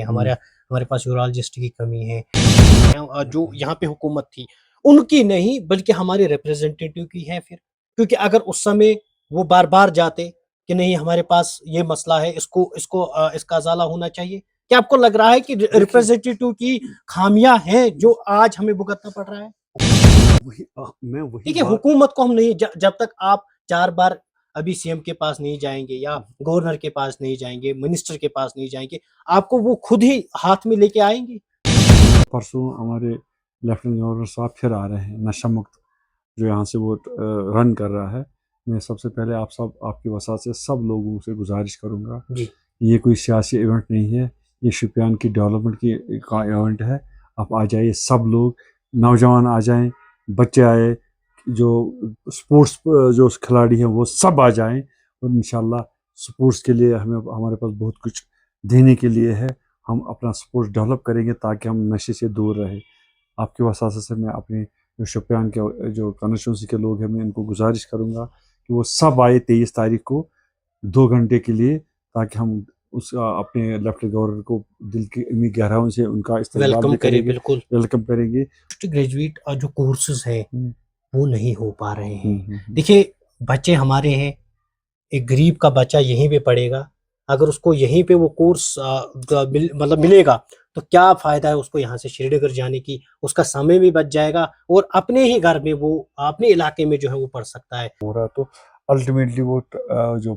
ہمارے ہمارے پاس یورالوجسٹ کی کمی ہے، جو یہاں پہ حکومت تھی ان کی نہیں بلکہ ہمارے ریپریزنٹیٹیو کی ہے پھر، کیونکہ اگر اس سمے وہ بار بار جاتے کہ نہیں ہمارے پاس یہ مسئلہ ہے، اس کا ازالہ ہونا چاہیے، کیا آپ کو لگ رہا ہے کہ ریپریزنٹیٹیو کی خامیاں ہیں جو آج ہمیں بھگتنا پڑ رہا ہے؟ ٹھیک ہے، حکومت کو ہم نہیں، جب تک آپ 4 بار ابھی سی ایم کے پاس نہیں جائیں گے یا گورنر کے پاس نہیں جائیں گے، منسٹر کے پاس نہیں جائیں گے، آپ کو وہ خود ہی ہاتھ میں لے کے آئیں گے۔ پرسوں ہمارے لیفٹیننٹ گورنر صاحب پھر آ رہے ہیں، نشہ مکت جو یہاں سے وہ رن کر رہا ہے۔ میں سب سے پہلے آپ کی وسعت سے سب لوگوں سے گزارش کروں گا، یہ کوئی سیاسی ایونٹ نہیں ہے، یہ شوپیان کی ڈیولپمنٹ کا ایونٹ ہے۔ آپ آ جائیے، سب لوگ، نوجوان آ جائیں، بچے آئے، جو سپورٹس جو کھلاڑی ہیں وہ سب آ جائیں، اور انشاءاللہ سپورٹس کے لیے ہمارے پاس بہت کچھ دینے کے لیے ہے۔ ہم اپنا سپورٹس ڈیولپ کریں گے تاکہ ہم نشے سے دور رہیں۔ آپ کے وساطت سے میں اپنے جو شوپیان کے جو کانسٹیٹوینسی کے لوگ ہیں، میں ان کو گزارش کروں گا کہ وہ سب آئے 23 تاریخ کو 2 گھنٹے کے لیے، تاکہ ہم اپنے لیفٹیننٹ گورنر کو دل کی امید گہراؤں سے ان کا استقبال بھی کریں گے، ویلکم کریں گے۔ گریجویٹ جو کورسز ہیں وہ نہیں ہو پا رہے ہیں۔ دیکھیے بچے ہمارے ہیں، ایک غریب کا بچہ یہیں پہ پڑھے گا، اگر اس کو یہیں پہ وہ کورس مطلب ملے گا تو کیا فائدہ ہے اس کو یہاں سے شری نگر جانے کی، اس کا سمے بھی بچ جائے گا اور اپنے ہی گھر میں وہ اپنے علاقے میں جو ہے وہ پڑھ سکتا ہے۔ ہو رہا تو الٹیمیٹلی وہ جو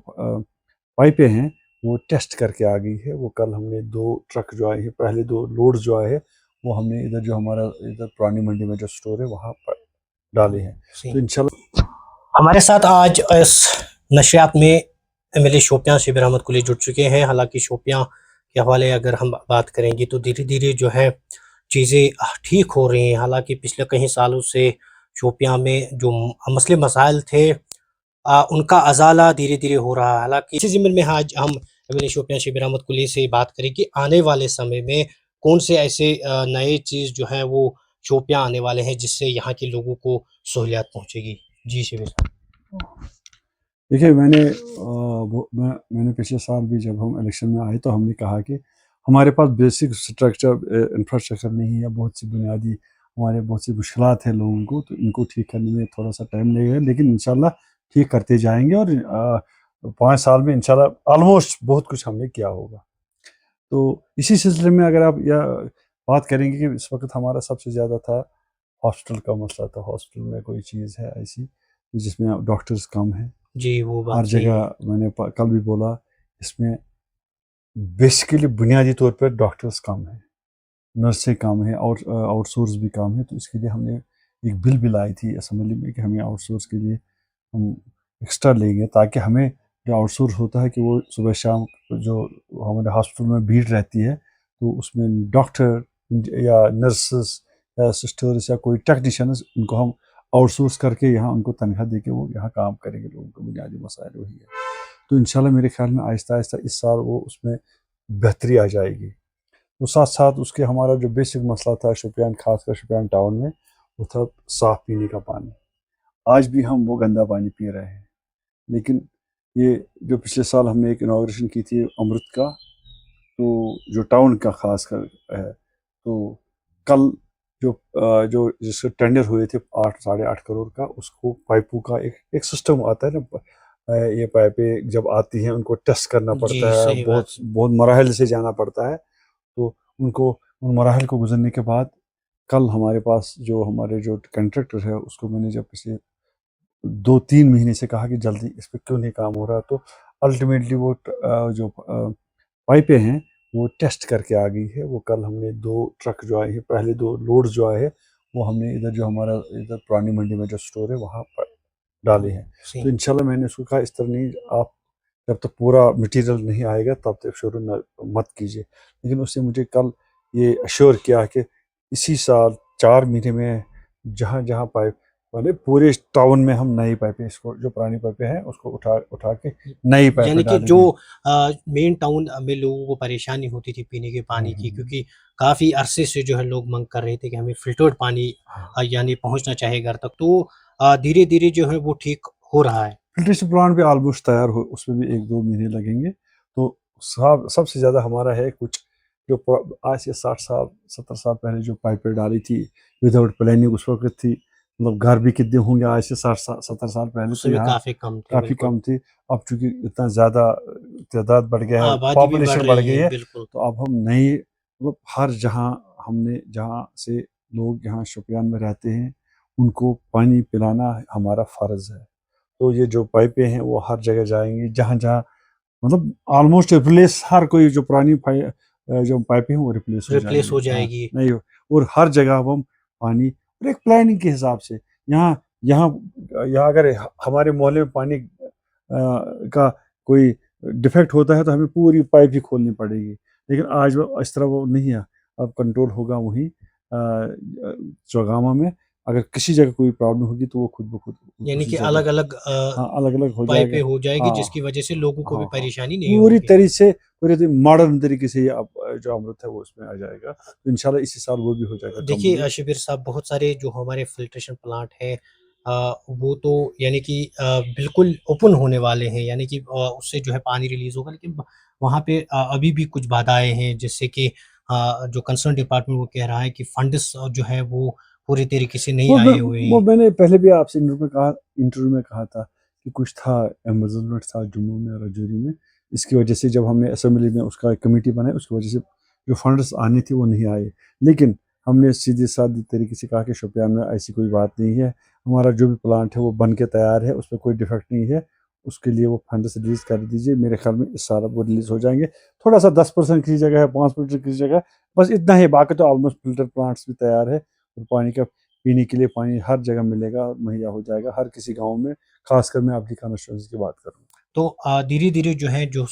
پائپیں ہیں وہ ٹیسٹ کر کے آ گئی ہے۔ وہ کل ہم نے 2 ٹرک جو آئے ہیں، پہلے 2 لوڈ جو آئے ہیں وہ ہم نے ادھر جو ہمارا ادھر پرانی منڈی میں جو سٹور ہے وہاں پر ڈالے ہیں، تو انشاءاللہ۔ ہمارے ساتھ آج اس نشریات میں M L A Shopian Shabir Ahmad Kullay جڑ چکے ہیں۔ حالانکہ شوپیاں کے حوالے اگر ہم بات کریں گے تو دھیرے دھیرے جو ہے چیزیں ٹھیک ہو رہی ہیں، حالانکہ پچھلے کئی سالوں سے شوپیاں میں جو مسئلے مسائل تھے ان کا ازالہ دھیرے دھیرے ہو رہا ہے۔ حالانکہ اسی ضمن میں آج ہم M L A Shopian Shabir Ahmad Kullay سے بات کریں کہ آنے والے سمے میں کون سے ایسے نئے چیز جو ہیں وہ شوپیاں آنے والے ہیں جس سے یہاں کے لوگوں کو سہولیات پہنچے گی۔ جی شبیر صاحب۔ دیکھیے، میں نے پچھلے سال بھی جب ہم الیکشن میں آئے تو ہم نے کہا کہ ہمارے پاس بیسک انفراسٹرکچر نہیں ہے، بہت سی بنیادی ہمارے بہت سی مشکلات ہیں لوگوں کو، تو ان کو ٹھیک کرنے میں تھوڑا سا ٹائم لگے گا، لیکن انشاءاللہ ٹھیک کرتے جائیں گے، اور 5 سال میں انشاءاللہ آلموسٹ بہت کچھ ہم نے کیا ہوگا۔ تو اسی سلسلے میں اگر آپ بات کریں گے کہ اس وقت ہمارا سب سے زیادہ تھا ہاسپٹل کا مسئلہ تھا۔ ہاسپٹل میں کوئی چیز ہے ایسی جس میں ڈاکٹرز کم ہیں، جی وہ بات ہر جگہ میں نے کل بھی بولا، اس میں بیسیکلی بنیادی طور پر ڈاکٹرز کم ہیں، نرسیں کم ہیں، اور آؤٹ سورس بھی کم ہیں۔ تو اس کے لیے ہم نے ایک بل بھی لائی تھی اسمبلی میں کہ ہمیں آؤٹ سورس کے لیے ہم ایکسٹرا لیں گے، تاکہ ہمیں جو آؤٹ سورس ہوتا ہے کہ وہ صبح شام جو ہمارے ہاسپٹل میں بھیڑ رہتی ہے، تو اس میں ڈاکٹر یا نرسز یا سسٹرز یا کوئی ٹیکنیشینز، ان کو ہم آؤٹ سورس کر کے یہاں ان کو تنخواہ دے کے وہ یہاں کام کریں گے، لوگوں کو بنیادی مسائل وہی ہے۔ تو انشاءاللہ میرے خیال میں آہستہ آہستہ اس سال وہ اس میں بہتری آ جائے گی۔ تو ساتھ ساتھ اس کے ہمارا جو بیسک مسئلہ تھا شوپیان، خاص کر شوپیان ٹاؤن میں، وہ تھا صاف پینے کا پانی۔ آج بھی ہم وہ گندا پانی پی رہے ہیں، لیکن یہ جو پچھلے سال ہم نے ایک انوگریشن کی تھی امرت کا، تو جو ٹاؤن کا خاص کر ہے، تو کل جو جس کے ٹینڈر ہوئے تھے 8.5 کروڑ کا، اس کو پائپوں کا ایک سسٹم آتا ہے نا، یہ پائپیں جب آتی ہیں ان کو ٹیسٹ کرنا پڑتا ہے، بہت مراحل سے جانا پڑتا ہے، تو ان مراحل کو گزرنے کے بعد کل ہمارے پاس جو ہمارے جو کنٹریکٹر ہے، اس کو میں نے جب پچھلے 2-3 مہینے سے کہا کہ جلدی اس پہ کیوں نہیں کام ہو رہا، تو الٹیمیٹلی وہ جو پائپیں ہیں وہ ٹیسٹ کر کے آ گئی ہے۔ وہ کل ہم نے 2 ٹرک جو آئے ہیں، پہلے 2 لوڈ جو آئے ہیں وہ ہم نے ادھر جو ہمارا ادھر پرانی منڈی میں جو سٹور ہے وہاں پر ڈالے ہیں۔ تو انشاءاللہ میں نے اس کو کہا اس طرح نہیں، آپ جب تک پورا مٹیریل نہیں آئے گا تب تک شروع مت کیجیے، لیکن اس نے مجھے کل یہ ایشور کیا کہ اسی سال 4 مہینے میں جہاں جہاں پائپ والے پورے ٹاؤن میں ہم نئی پائپیں، اس کو جو پرانی پائپیں ہیں اس کو اٹھا کے نئی پائپیں یعنی کہ ڈالیں گے۔ جو مین ٹاؤن میں لوگوں کو پریشانی ہوتی تھی پینے کے پانی کی، کیونکہ کافی عرصے سے جو ہے لوگ منگ کر رہے تھے کہ ہمیں فلٹرڈ پانی یعنی پہنچنا چاہے گھر تک، تو دھیرے دھیرے جو ہے وہ ٹھیک ہو رہا ہے۔ فلٹریشن پلانٹ بھی آلموسٹ تیار ہو، اس میں بھی 1-2 مہینے لگیں گے۔ تو سب سے زیادہ ہمارا ہے کچھ जो आज से 60 साल 70 साल पहले जो पाइपें डाली थी विदाउट प्लानिंग उस वक्त थी, मतलब घर भी कितने होंगे आज से 60 70 साल पहले, उस तो समय यहाँ काफ़ी कम थे, काफ़ी बिल्कुल। कम थी। अब चूंकि इतना ज़्यादा तादाद बढ़ गया है, आबादी भी बढ़ पॉपुलेशन बढ़ रही गई है, है, बिल्कुल। तो अब हम नई मतलब हर जहाँ हमने जहाँ से लोग यहाँ शोपियान में रहते हैं उनको पानी पिलाना हमारा फ़र्ज़ है। तो ये जो पाइपें हैं वो हर जगह जाएंगी, जहाँ जहाँ मतलब ऑलमोस्ट रिप्लेस, हर कोई जो पुरानी जो पाइपें हैं वो रिप्लेस हो रिप्लेस जाएंगी, हो हाँ जाएगी। नहीं और हर जगह अब हम पानी और एक प्लानिंग के हिसाब से यहाँ यहाँ यहाँ अगर हमारे मोहल्ले में पानी का कोई डिफेक्ट होता है तो हमें पूरी पाइप ही खोलनी पड़ेगी, लेकिन आज वो इस तरह वो नहीं है। अब कंट्रोल होगा वहीं चौगामा में, अगर किसी जगह कोई प्रॉब्लम होगी तो वो खुद ब खुद यानी उसी कि जगह, अलग-अलग हाँ अलग अलग हो पाइपें जाएगा। हो जाएगी, हाँ जिसकी वजह से लोगों को भी हाँ हाँ परेशानी नहीं पूरी होगी। तरीके से पूरे मॉडर्न तरीके से ये अब जो अमृत है वो उसमें आ जाएगा, तो इंशाल्लाह इसी साल वो भी हो जाएगा देखिए कंप्लीट। शिबिर साहब, बहुत सारे जो हमारे फ़िल्ट्रेशन प्लांट हैं वो तो यानी कि बिल्कुल ओपन होने वाले हैं, यानी कि उससे जो है पानी रिलीज़ होगा, लेकिन वहाँ पे अभी भी कुछ बाधाएँ हैं, जिससे कि जो कंसर्न डिपार्टमेंट वो कह रहा है कि फंड्स जो है वो पूरे तरीके से नहीं आए हुए वो हैं। मैंने पहले भी आपसे इंटरव्यू में कहा था कि कुछ था, एम्बेजलमेंट था जम्मू में और राजौरी में, इसकी वजह से जब हमने असेंबली में उसका एक कमेटी बनाई उसकी वजह से जो फंड्स आने थे वो नहीं आए, लेकिन हमने सीधे साधे तरीके से कहा कि शोपियान में ऐसी कोई बात नहीं है, हमारा जो भी प्लांट है वो बन के तैयार है, उसमें कोई डिफेक्ट नहीं है, उसके लिए वो फंड्स रिलीज़ कर दीजिए। मेरे ख्याल में इस साल वो रिलीज़ हो जाएंगे, थोड़ा सा 10% किसी जगह है, 5% किसी जगह है, बस इतना ही, बाकी तो ऑलमोस्ट फिल्टर प्लांट्स भी तैयार है और पानी का पीने के लिए पानी हर जगह मिलेगा, मुहैया हो जाएगा हर किसी गांव में, खासकर मैं आपकी कॉन्स्टिट्यूंसी की बात करूँ। तो धीरे-धीरे जो है जो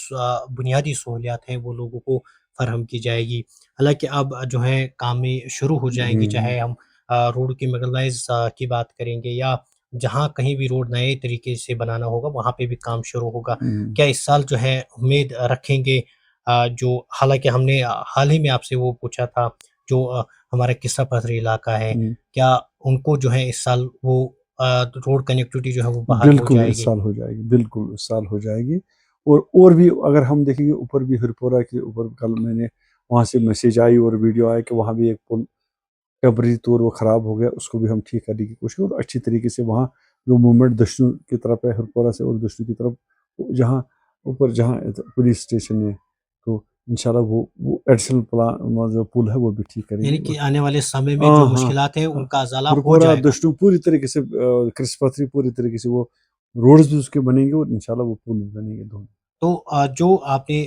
बुनियादी सहूलियात हैं वो लोगों को फ़राहम की जाएगी। हालाँकि अब जो है कामें शुरू हो जाएँगी, चाहे हम रोड की मैकेनाइज़ की बात करेंगे या जहाँ कहीं भी रोड नए तरीके से बनाना होगा, वहाँ पे भी काम शुरू होगा। हम्म, क्या इस साल जो है उम्मीद रखेंगे जो हालाँकि हमने हाल ही में आपसे वो पूछा था, जो हमारा किस्सा पथरी इलाका है, हम्म, क्या उनको जो है इस साल वो रोड कनेक्टिविटी जो है वो बहाल हो बिल्कुल इस जाएगी? साल हो जाएगी, बिल्कुल इस साल हो जाएगी। और भी अगर हम देखेंगे ऊपर भी हरपोरा के ऊपर कल मैंने वहाँ से मैसेज आई और वीडियो आया कि वहाँ भी एक पुल टेम्परेरी तौर वो ख़राब हो गया, उसको भी हम ठीक करने की कोशिश और अच्छी तरीके से वहाँ जो मूवमेंट दक्षिण की तरफ है हरपोरा से और दक्षिण की तरफ, जहाँ ऊपर जहाँ पुलिस स्टेशन है, तो इंशाल्लाह वो एडिशनल प्लान जो पुल है वो भी ठीक करेंगे यानी और कि आने वाले समय में जो हाँ हाँ मुश्किलात हैं हाँ, उनका अज़ाला हो हरपोरा जाएगा। दक्षिण पूरी तरीके से क्रिसपथरी पूरी तरीके से वो रोड्स भी उसके बनेंगे और इंशाल्लाह वो पुल भी बनेंगे दोनों। तो जो आपने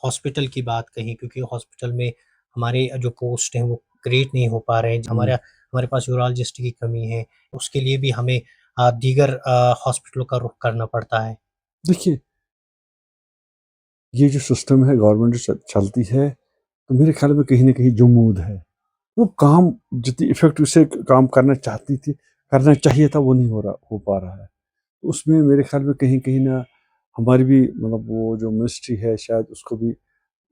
हॉस्पिटल की बात कही, क्योंकि हॉस्पिटल में हमारे जो पोस्ट हैं वो क्रिएट नहीं हो पा रहे हैं, हम्म, हमारे पास यूरोलॉजिस्ट की कमी है, उसके लिए भी हमें दीगर हॉस्पिटलों का रुख करना पड़ता है। देखिए ये जो सिस्टम है गवर्नमेंट जो चलती है, तो मेरे ख्याल में कहीं ना कहीं जमूद है, वो काम जितनी इफेक्टिव से काम करना चाहती थी, करना चाहिए था, वो नहीं हो पा रहा है, तो उसमें मेरे ख्याल में कहीं कहीं ना हमारी भी मतलब वो जो मिनिस्ट्री है शायद उसको भी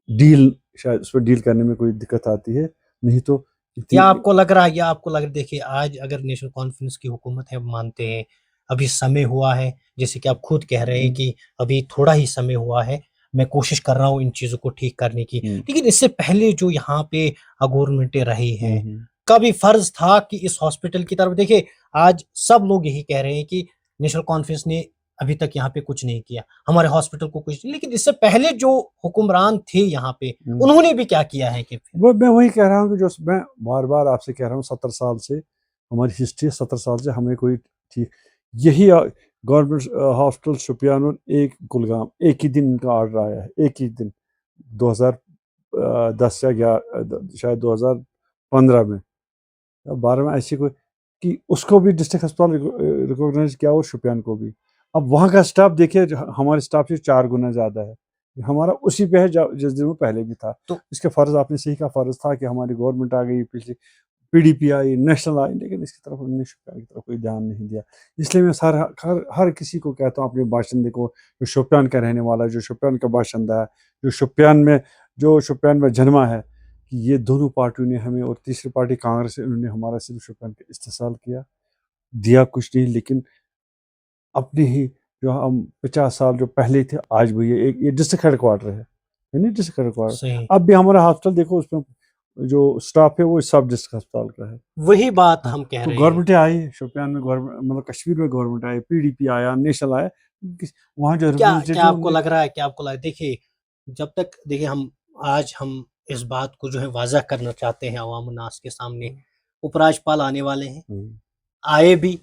डील शायद उस पर डील करने में कोई दिक्कत आती है, नहीं तो या इतनी आपको लग रहा है, या आपको लग रहा है, देखिए आज अगर नेशनल कॉन्फ्रेंस की हुकूमत है, हम मानते हैं अभी समय हुआ है, जैसे कि आप खुद कह रहे हैं कि अभी थोड़ा ही समय हुआ है, मैं कोशिश कर रहा हूँ इन चीज़ों को ठीक करने की। हम्म, लेकिन इससे पहले जो यहाँ पे गवर्नमेंटें रही हैं, हम्म, का भी फ़र्ज़ था कि इस हॉस्पिटल की तरफ देखिए, आज सब लोग यही कह रहे हैं कि नेशनल कॉन्फ्रेंस ने अभी तक यहाँ पे कुछ नहीं किया, हमारे हॉस्पिटल को कुछ, लेकिन इससे पहले जो हुक्मरान थे यहाँ पे, हम्म। उन्होंने भी क्या किया है कि फिर? वो मैं वही कह रहा हूँ कि जो मैं बार बार आपसे कह रहा हूँ 70 साल से हमारी हिस्ट्री है, 70 साल से हमें कोई ठीक यही गवर्नमेंट हॉस्पिटल शुपियान और एक कुलगाम एक ही दिन का ऑर्डर आया है, एक ही दिन 2010 या शायद 2015 में या 12 में ऐसी कोई कि उसको भी डिस्ट्रिक्ट अस्पताल रिकॉग्नाइज किया और शुपियान को भी। अब वहाँ का स्टाफ देखिए हमारे स्टाफ से 4 गुना ज़्यादा है, हमारा उसी पे है जिस दिन वो पहले भी था। तो इसके फ़र्ज़ आपने सही कहा, फ़र्ज़ था कि हमारी गवर्नमेंट आ गई पिछली, पीडीपी आई, नेशनल आई, लेकिन इसकी तरफ उन्होंने शुपियान की तरफ कोई ध्यान नहीं दिया। इसलिए मैं हर किसी को कहता हूँ अपने बाशिंदे को, जो शुपियान का रहने वाला है, जो शुपियान का बाशिंदा है, जो शुपियान में जन्मा है, कि ये दोनों पार्टियों ने हमें और तीसरी पार्टी कांग्रेस है, उन्होंने हमारा सिर्फ शुपियान का इस्तेसाल किया, दिया कुछ नहीं, लेकिन अपने ही जो हम 50 साल जो पहले थे आज भी ये डिस्ट्रिक्ट हेड क्वार्टर है, नहीं डिस्ट्रिक्ट रिक्वायर्ड। सही, अब भी हमारा हॉस्पिटल देखो, उसमें जो स्टाफ है वो सब डिस्ट्रिक्ट अस्पताल का है। वही बात हाँ, हम कह तो रहे हैं। गवर्नमेंट आई शोपियान में, गवर्नमेंट मतलब कश्मीर में गवर्नमेंट आई, पीडीपी आया, नेशनल आया, वहाँ जो क्या क्या रिप्रेजेंटेटिव आपको लग रहा है, क्या आपको लग देखिए, जब तक देखिए हम इस बात को जो है वाज़ह करना चाहते हैं अवाम उन्नास के सामने, उपराज्यपाल आने वाले हैं, आए भी,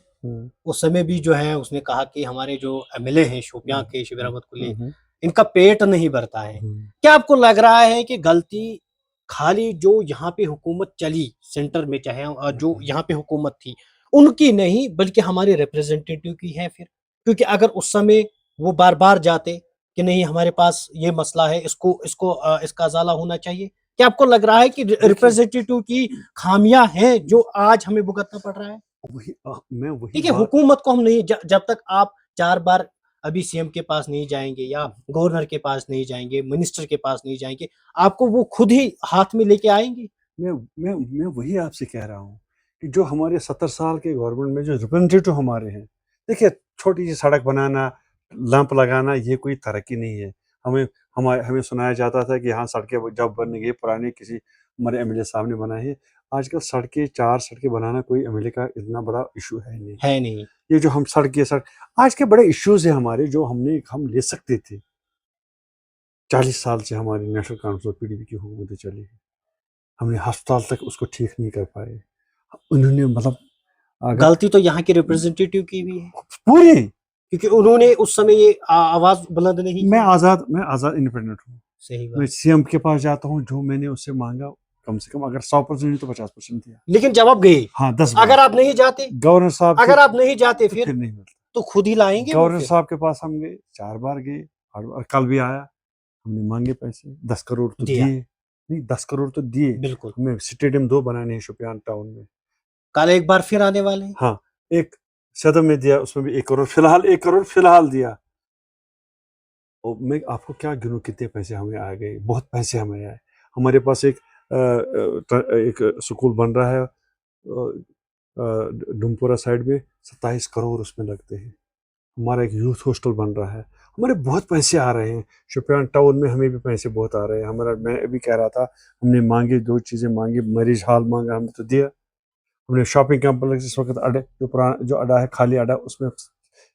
उस समय भी जो है उसने कहा कि हमारे जो एमएलए हैं शोपियां के, शिबिर अहमद कुली, इनका पेट नहीं भरता है। क्या आपको लग रहा है कि गलती खाली जो यहाँ पे हुकूमत चली सेंटर में, चाहे जो यहाँ पे हुकूमत थी उनकी नहीं, बल्कि हमारे रिप्रेजेंटेटिव की है फिर? क्योंकि अगर उस समय वो बार बार जाते कि नहीं हमारे पास ये मसला है, इसको इसको इसका अजाला होना चाहिए, क्या आपको लग रहा है कि रिप्रेजेंटेटिव की खामियां हैं जो आज हमें भुगतना पड़ रहा है? मैं वही देखिए, हुकूमत को हम नहीं, जब तक आप 4 बार अभी सीएम के पास नहीं जाएंगे या गवर्नर के पास नहीं जाएंगे, मिनिस्टर के पास नहीं जाएंगे, आपको वो खुद ही हाथ में लेके आएंगे। मैं वही आपसे कह रहा हूँ कि जो हमारे 70 साल के गवर्नमेंट में जो रिप्रेजेंटेटिव हमारे हैं, देखिए छोटी सी सड़क बनाना, लैंप लगाना, ये कोई तरक्की नहीं है। हमें सुनाया जाता था कि हाँ सड़कें जब बन गई पुराने किसी हमारे एमएलए साहब ने बनाई है। आजकल 4 सड़कें बनाना कोई एमएलए का इतना बड़ा इशू है नहीं। ये जो हम सड़क आज के बड़े इश्यूज हैं हमारे, जो हम ले सकते थे। 40 साल से हमारी नेशनल काउंसिल पीडीपी की हुकूमतें चली है, हमने अस्पताल तक उसको ठीक नहीं कर पाए। उन्होंने मतलब गलती तो यहाँ के रिप्रेजेंटेटिव की भी है, पूरी, क्योंकि उन्होंने उस समय ये आवाज बुलंद नहीं मैं की। आज़ाद इंडिपेंडेंट हूँ। सही मैं बात। सीएम के पास जाता हूँ, जो मैंने उससे मांगा कम से कम अगर 100% नहीं तो 50% दिया। लेकिन जब आप गए, हाँ 10 अगर आप नहीं जाते, गवर्नर साहब अगर आप नहीं जाते तो फिर फिर नहीं मिलता। तो खुद ही लाएंगे वो गवर्नर फिर। साहब के पास हम गए, 4 बार गए, और कल भी आया, हमने मांगे पैसे 10 करोड़ तो दिया। दिए नहीं, 10 करोड़ तो दिए। बिल्कुल। हमें स्टेडियम 2 बनाने हैं शोपियान टाउन में। कल एक बार फिर आने वाले हैं। हाँ, एक सदर में दिया, उसमें भी 1 करोड़ फिलहाल दिया। और मैं आपको क्या गिनूं कितने पैसे हमें आ गए, बहुत पैसे हमें आए। हमारे पास एक स्कूल बन रहा है डुमपुरा साइड में, 27 करोड़ उसमें लगते हैं। हमारा एक यूथ हॉस्टल बन रहा है, हमारे बहुत पैसे आ रहे हैं। शोपियान टाउन में हमें भी पैसे बहुत आ रहे हैं। मैं अभी कह रहा था, हमने मांगे 2 चीज़ें मांगी, मैरिज हॉल मांगा, हमने तो दिया। हमने शॉपिंग कॉम्प्लेक्स इस वक्त जो अड्डा है, खाली अड्डा, उसमें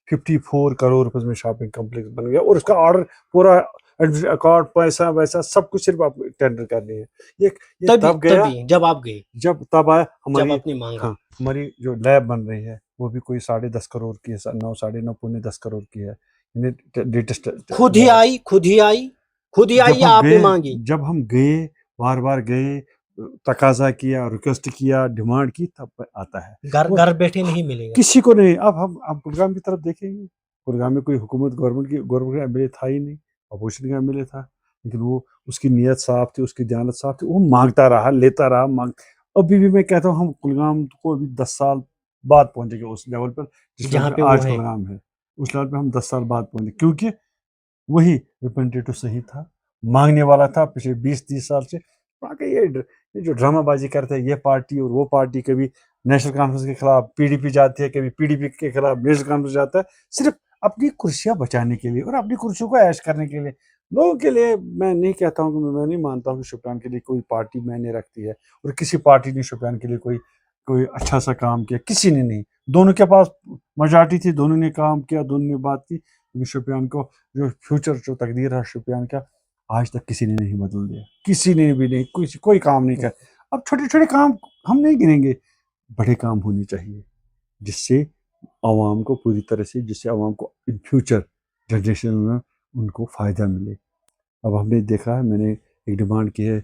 54 करोड़ रुपए में शॉपिंग कॉम्प्लेक्स बन गया, और उसका ऑर्डर पूरा अकाउंट पैसा वैसा सब कुछ सिर्फ आप टेंडर करनी है। ये तब गया जब आप गए, तब आया जब हमारी, आपने मांगा। हाँ, हमारी जो लैब बन रही है वो भी कोई 10.5 करोड़ की है, 9 9.5 पौने 10 करोड़ की है। लेटेस्ट खुद ही आई या आपने मांगी? जब हम गए, बार बार गए, तकाजा किया, रिक्वेस्ट किया, डिमांड की, तब आता है। घर बैठे नहीं मिलेगा किसी को नहीं। अब हम कुलगाम की तरफ देखेंगे, कुलगाम में कोई हुकूमत गवर्नमेंट का एमएलए था ही नहीं, अपोजिशन का एमएलए था, लेकिन वो उसकी नीयत साफ थी, उसकी दयानत साफ थी, वो मांगता रहा, लेता रहा। अभी भी मैं कहता हूँ हम कुलगाम को अभी 10 साल बाद पहुंचेंगे उस लेवल पर जिस लेवल पर आज कुलगाम है। उस लेवल पर हम 10 साल बाद पहुंचे, क्योंकि वही रिप्रेजेंटेटिव सही था, मांगने वाला था पिछले 20-30 साल से। बाकी ये जो ड्रामाबाजी करते हैं, ये पार्टी और वो पार्टी, कभी नेशनल कॉन्फ्रेंस के खिलाफ पीडीपी जाती है, कभी पीडीपी के खिलाफ नेशनल कॉन्फ्रेंस जाता है, सिर्फ अपनी कुर्सियां बचाने के लिए और अपनी कुर्सियों को ऐश करने के लिए, लोगों के लिए। मैं नहीं कहता हूँ कि मैं नहीं मानता हूँ कि शोपियान के लिए कोई पार्टी मैंने रखती है, और किसी पार्टी ने शोपियान के लिए कोई अच्छा सा काम किया, किसी ने नहीं। दोनों के पास मेजॉरिटी थी, दोनों ने काम किया, दोनों ने बात की, लेकिन शोपियान को जो फ्यूचर जो तकदीर है शोपियान का, आज तक किसी ने नहीं बदल दिया, किसी ने भी नहीं, कोई काम नहीं कर। अब छोटे छोटे काम हम नहीं गिनेंगे, बड़े काम होने चाहिए जिससे आवाम को पूरी तरह से, जिससे आवाम को इन फ्यूचर जनरेशन में उनको फ़ायदा मिले। अब हमने देखा है, मैंने एक डिमांड की है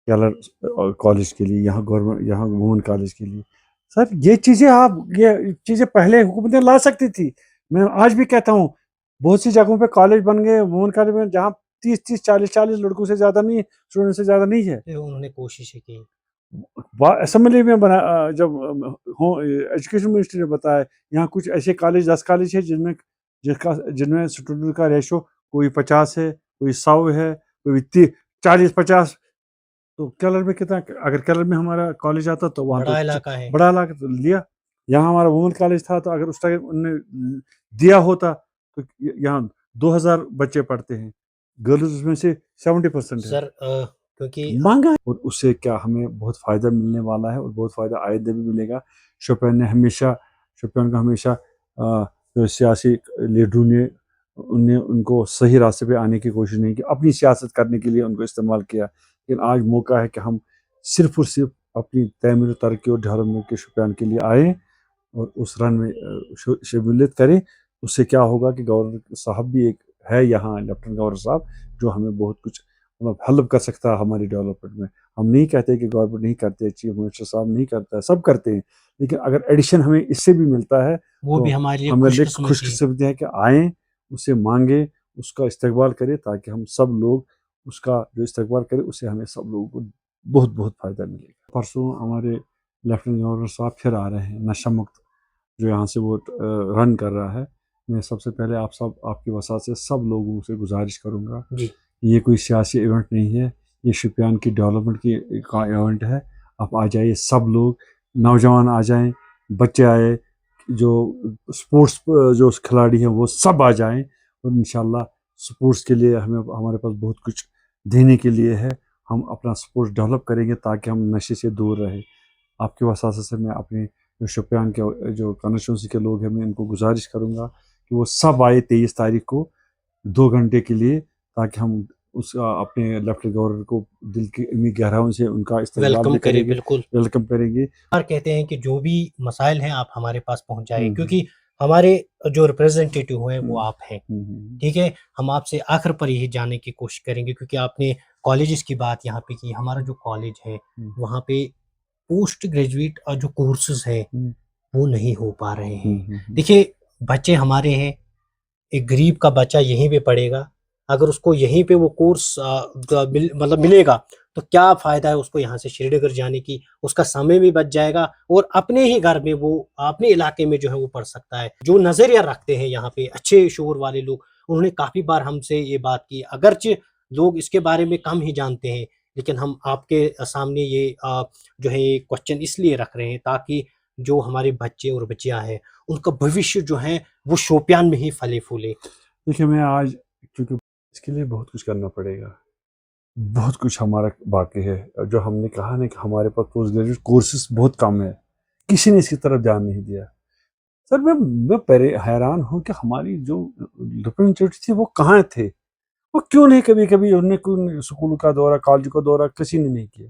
कैलर कॉलेज के लिए, यहाँ वुमेन कॉलेज के लिए। सर ये चीज़ें पहले हुकूमतें ला सकती थी। मैं आज भी कहता हूँ, बहुत सी जगहों पे कॉलेज बन गए, वुमेन कॉलेज में, जहाँ 30-30 40-40 लड़कों से ज़्यादा नहीं है, स्टूडेंट से ज़्यादा नहीं है। उन्होंने कोशिश की। असेंबली में बना, जब एजुकेशन मिनिस्टर ने बताया, यहाँ कुछ ऐसे 10 कॉलेज है जिनमें स्टूडेंट का रेशो कोई 50 है, कोई 100 है, कोई 40-50। तो केरल में कितना, अगर केरल में हमारा कॉलेज आता तो वहाँ बड़ा इलाका है, बड़ा इलाका तो लिया। यहाँ हमारा वुमेन कॉलेज था, तो अगर उस टाइम उन्होंने दिया होता तो यहाँ 2000 बच्चे पढ़ते हैं, गर्ल्स उसमें से 70% है, सर क्योंकि महंगा है, और उससे क्या हमें बहुत फ़ायदा मिलने वाला है और बहुत फ़ायदा आइंदा भी मिलेगा। शोपियान का हमेशा जो सियासी लीडरों ने उनको सही रास्ते पे आने की कोशिश नहीं की, अपनी सियासत करने के लिए उनको इस्तेमाल किया। लेकिन आज मौका है कि हम सिर्फ़ और सिर्फ अपनी तमीर, तरक्की और डेवलपमेंट के शोपियान के लिए आएँ और उस रन में शमूलियत करें। उससे क्या होगा कि गवर्नर साहब भी एक है यहाँ, लेफ्टिनेंट गवर्नर साहब, जो हमें बहुत कुछ मतलब हेल्प कर सकता है हमारी डेवलपमेंट में। हम नहीं कहते कि गवर्नमेंट नहीं करते, चीफ मिनिस्टर साहब नहीं करता है, सब करते हैं, लेकिन अगर एडिशन हमें इससे भी मिलता है वो भी तो हमारे लिए हमारे लिए खुशकिस्मती है। खुशकिस्मती है कि आएँ, उससे मांगे, उसका इस्तकबाल करें, ताकि हम सब लोग उसका जो इस्तकबाल करें, उससे हमें सब लोगों को बहुत बहुत फ़ायदा मिलेगा। परसों हमारे लेफ्टिनेंट गवर्नर साहब फिर आ रहे हैं, नशा मुक्त जो यहाँ से वो रन कर रहा है। मैं सबसे पहले आपकी वसात से सब लोगों से गुजारिश करूँगा, जी ये कोई सियासी इवेंट नहीं है, ये शोपियान की डेवलपमेंट का इवेंट है। आप आ जाइए, सब लोग, नौजवान आ जाएं, बच्चे आए, जो स्पोर्ट्स जो खिलाड़ी हैं वो सब आ जाएं, और इंशाल्लाह स्पोर्ट्स के लिए हमारे पास बहुत कुछ देने के लिए है। हम अपना स्पोर्ट्स डेवलप करेंगे ताकि हम नशे से दूर रहें। आपके वसासे से मैं अपने जो शोपियान के जो कॉन्स्टिट्यूंसी के लोग हैं, मैं इनको गुजारिश करूँगा कि वो सब आए 23 तारीख को 2 घंटे के लिए, ताकि हम उस अपने लेफ्टिनेंट गवर्नर को दिल की इतनी गहराइयों से उनका इस्तकबाल वेलकम भी करें, करेंगे, बिल्कुल। वेलकम करेंगे। और कहते हैं कि जो भी मसाइल हैं आप हमारे पास पहुंचाएं, हम्म, क्योंकि हमारे जो रिप्रेजेंटेटिव हैं वो हम्म, आप हैं। हम्म, ठीक है, हम आपसे आखिर पर यही जानने की कोशिश करेंगे, क्योंकि आपने कॉलेजेस की बात यहाँ पे की। हमारा जो कॉलेज है हम्म, वहाँ पे पोस्ट ग्रेजुएट जो कोर्सेज हैं हम्म, वो नहीं हो पा रहे हैं। हम्म, देखिए, बच्चे हमारे हैं, एक गरीब का बच्चा यहीं पे पढ़ेगा, अगर उसको यहीं पे वो कोर्स मतलब मिलेगा तो क्या फ़ायदा है उसको यहाँ से श्रीनगर जाने की। उसका समय भी बच जाएगा और अपने ही घर में वो अपने इलाके में जो है वो पढ़ सकता है। जो नज़रिया रखते हैं यहाँ पे अच्छे शोर वाले लोग, उन्होंने काफ़ी बार हमसे ये बात की, अगरचे लोग इसके बारे में कम ही जानते हैं, लेकिन हम आपके सामने ये जो है ये क्वेश्चन इसलिए रख रहे हैं ताकि जो हमारे बच्चे और बच्चियाँ हैं उनका भविष्य जो है वो शोपियान में ही फले फूले। देखिए, मैं आज, क्योंकि इसके लिए बहुत कुछ करना पड़ेगा, बहुत कुछ हमारा बाकी है। जो हमने कहा ना कि हमारे पास पोस्ट ग्रेजुएट कोर्सेज बहुत कम है, किसी ने इसकी तरफ ध्यान नहीं दिया। सर, मैं हैरान हूँ कि हमारी जो रिप्रेजेंटेटिव थे वो कहाँ थे, वो क्यों नहीं, कभी कभी उन्होंने कोई स्कूल का दौरा, कॉलेज का दौरा किसी ने नहीं किया।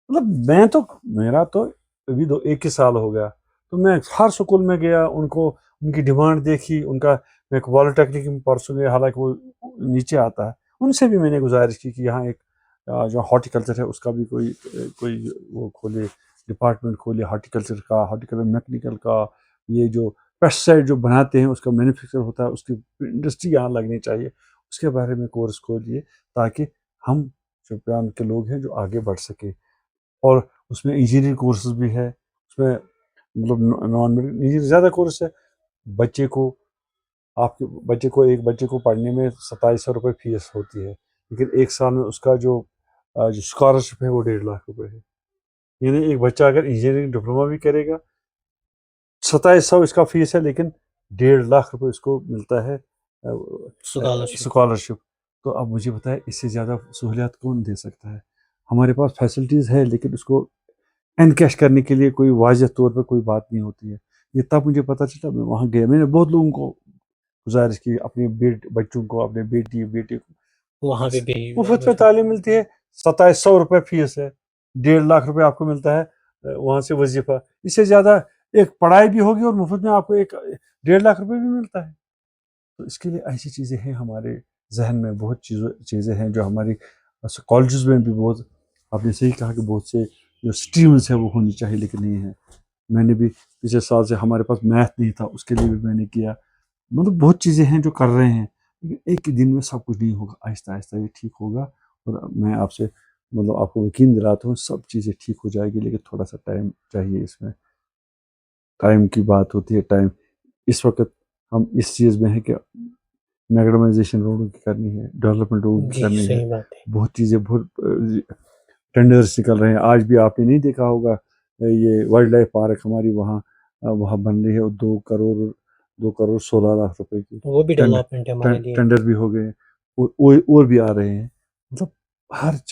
मतलब मेरा तो अभी 1 ही साल हो गया, तो मैं हर स्कूल में गया, उनको उनकी डिमांड देखी, उनका, मैं पॉलिटेक्निक में परसों गया, हालांकि वो नीचे आता है, उनसे भी मैंने गुजारिश की कि यहाँ एक जो हॉर्टिकल्चर है उसका भी कोई वो खोले, डिपार्टमेंट खोले हॉर्टिकल्चर का, हॉर्टिकल्चर मैकेनिकल का। ये जो पेस्टिसाइड जो बनाते हैं उसका मैन्युफैक्चर होता है, उसकी इंडस्ट्री यहाँ लगनी चाहिए, उसके बारे में कोर्स खोलिए, ताकि हम शोपियान के लोग हैं जो आगे बढ़ सके। और उसमें इंजीनियरिंग कोर्सेज भी है, उसमें मतलब नॉन इंजीनियरिंग ज़्यादा कोर्स है। बच्चे को एक बच्चे को पढ़ने में 2700 रुपये फीस होती है, लेकिन 1 साल में उसका जो स्कॉलरशिप है वो 1.5 लाख रुपए है। यानी एक बच्चा अगर इंजीनियरिंग डिप्लोमा भी करेगा, 2700 इसका फीस है, लेकिन 1.5 लाख रुपए इसको मिलता है स्कॉलरशिप। स्कॉलरशिप। तो अब मुझे बताए, इससे ज़्यादा सहूलियत कौन दे सकता है? हमारे पास फैसिलिटीज़ है, लेकिन उसको एनकैश करने के लिए कोई वाज़ह तौर पे कोई बात नहीं होती है। ये तब मुझे पता चला, मैं वहाँ गया, मैंने बहुत लोगों को गुजारिश की, अपने बच्चों को, अपने बेटे को, वहाँ पे भी मुफ्त में तालीम मिलती है, 2700 रुपये फीस है, 1.5 लाख रुपए आपको मिलता है वहाँ से वजीफा। इससे ज़्यादा एक पढ़ाई भी होगी और मुफ्त में आपको एक 1.5 लाख रुपए भी मिलता है। तो इसके लिए ऐसी चीज़ें हैं हमारे जहन में, बहुत चीज़ें हैं जो हमारी कॉलेज में भी बहुत, आपने सही कहा कि बहुत से जो स्ट्रीम्स है वो होनी चाहिए, लेकिन नहीं है। मैंने भी पिछले साल से, हमारे पास मैथ नहीं था, उसके लिए भी मैंने किया। मतलब बहुत चीज़ें हैं जो कर रहे हैं, लेकिन एक ही दिन में सब कुछ नहीं होगा, आहिस्ता आहिस्ता ये ठीक होगा। और मैं आपसे मतलब आपको यकीन दिलाता हूँ सब चीज़ें ठीक हो जाएगी, लेकिन थोड़ा सा टाइम चाहिए। इसमें टाइम की बात होती है, टाइम। इस वक्त हम इस चीज़ में है कि मैगडमाइजेशन रोडों की करनी है, डेवलपमेंट रोडों की जी करनी है, सही बात है। बहुत चीज़ें, बहुत टेंडर्स निकल रहे हैं। आज भी आपने नहीं देखा होगा, ये वाइल्ड लाइफ पार्क हमारी वहाँ बन रही है, 2 करोड़ 16 लाख रुपए की वो भी डेवलपमेंट है हमारे लिए। टेंडर भी हो गए। और भी आ रहे हैं। मतलब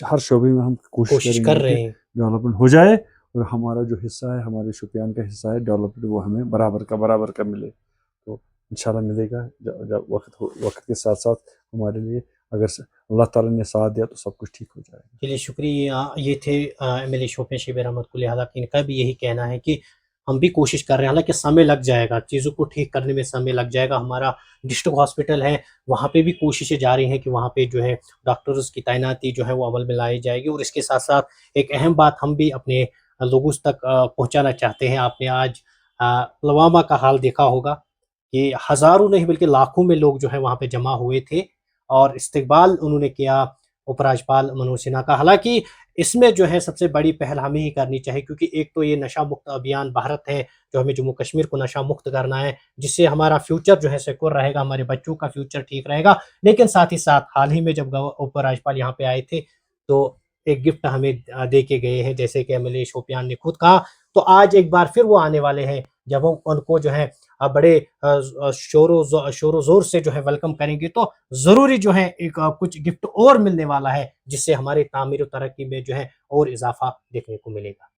हर शोबे में हम कोशिश कर करेंगे रहे कि हैं। डेवलपमेंट हो जाए और हमारा जो हिस्सा है, हमारे शुपियान का हिस्सा है डेवलपमेंट, वो हमें बराबर का मिले। तो इंशाल्लाह मिलेगा जब वक्त के साथ साथ हमारे लिए, अगर अल्लाह ताला ने साथ दिया तो सब कुछ ठीक हो जाएगा। चलिए शुक्रिया। ये थे MLA शोपियां शिबिर अहमद कुली। हालांकि इनका भी यही कहना है कि हम भी कोशिश कर रहे हैं, हालांकि समय लग जाएगा, चीज़ों को ठीक करने में समय लग जाएगा। हमारा डिस्ट्रिक्ट हॉस्पिटल है, वहाँ पे भी कोशिशें जारी हैं कि वहाँ पे जो है डॉक्टर्स की तैनाती जो है वो अमल में लाई जाएगी। और इसके साथ साथ एक अहम बात हम भी अपने लोगों तक पहुँचाना चाहते हैं। आपने आज पुलवामा का हाल देखा होगा कि हज़ारों नहीं बल्कि लाखों में लोग जो है वहाँ पे जमा हुए थे और इस्तकबाल उन्होंने किया उपराज्यपाल मनोज सिन्हा का। हालांकि इसमें जो है सबसे बड़ी पहल हमें ही करनी चाहिए, क्योंकि एक तो ये नशा मुक्त अभियान भारत है जो हमें जम्मू कश्मीर को नशा मुक्त करना है, जिससे हमारा फ्यूचर जो है सिक्योर रहेगा, हमारे बच्चों का फ्यूचर ठीक रहेगा। लेकिन साथ ही साथ हाल ही में जब उपराज्यपाल यहाँ पे आए थे तो एक गिफ्ट हमें दे के गए हैं, जैसे कि MLA शोपियान ने खुद कहा। तो आज एक बार फिर वो आने वाले हैं, जब हम उनको जो है बड़े शोरो जोर से जो है वेलकम करेंगे, तो ज़रूरी जो है एक कुछ गिफ्ट और मिलने वाला है, जिससे हमारे तामीर और तरक्की में जो है और इजाफा देखने को मिलेगा।